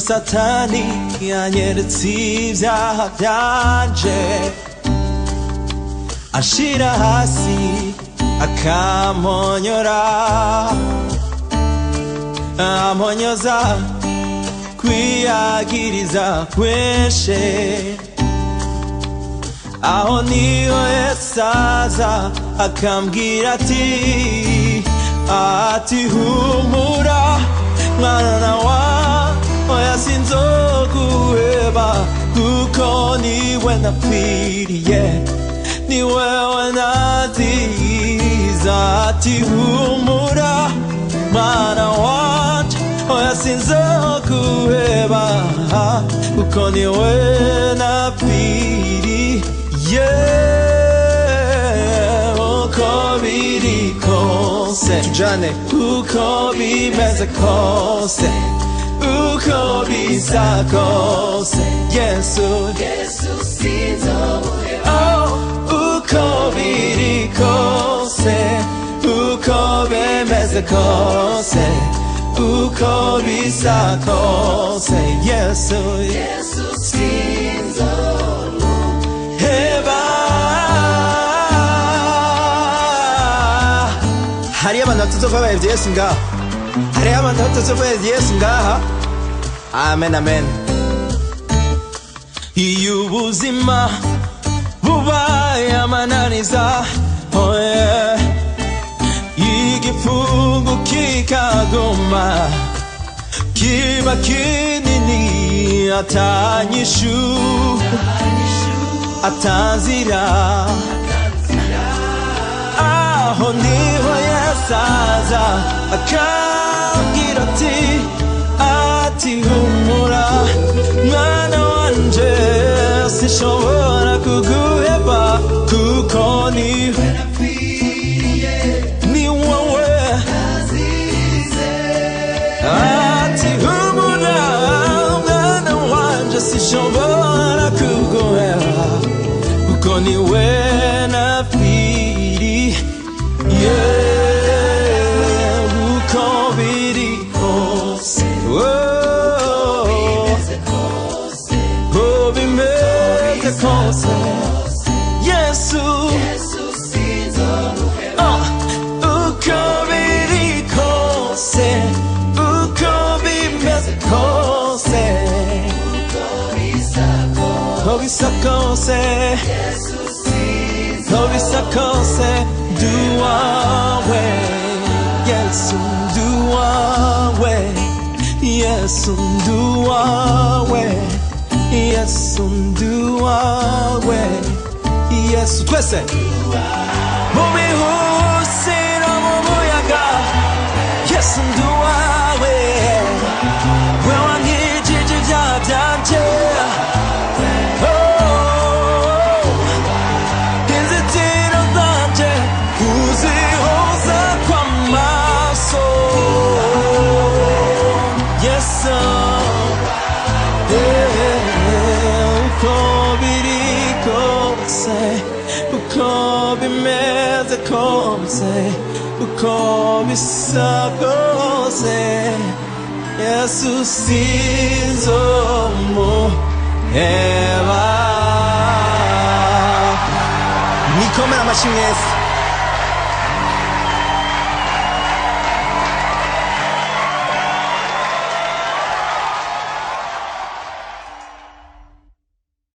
Satani yanyeretse ibyaha byanje, ashira hasi akamponyora, amponyoza kwiyagiriza kwinshi. Aho niho Yesu aza akambwira ati humura mwana wa oya sinzoguheba, kuko niwe napfiriye, ni wewe naziza. Ati humura mwana wanje oya sinzoguheba, kuko niwe napfiriye. Uko biri kose tujane, uko bimeze kose, uko bisa kose, Yesu sinzoguheba. Oh, uko biri kose, uko bimeze kose, uko bisa kose, Yesu sinzoguheba. Hariyo abantu batazova bahevye Yesu ngaha, hariyo abantu batazova bahevye Yesu ngaha. Amen, amen. Iyo ubuzima bubaye amananiza, oh yeah, igifungo kikaguma kiba kinini, atanyishu atanzira, aho niho Yesu aza akambwira ati humura mwana wanje sinshobora kuguheba, kuko niwe napfiriye, ni wowe nazize. Ati humura mwana wanje sinshobora kuguheba, kuko niwe napfiriye. Uko biri kose, uko bimeze kose, Yesu sinzoguheba. Uko biri kose, uko bimeze kose, uko bisa kose, uko bisa kose, duwawe Yesu, duwawe Yesu, duwawe Yesu, duwawe Yesu. Twese mu bihusi no mu muyaga, Yesu duwawe, we wankijije ibyaha byanje. Inzitiro zanje uzihoza kw'amaso, Yesu. Uko biri kose, uko bimeze kose, uko bisa kose, Yesu sinzomuheba. Nikomera amashyi Yesu.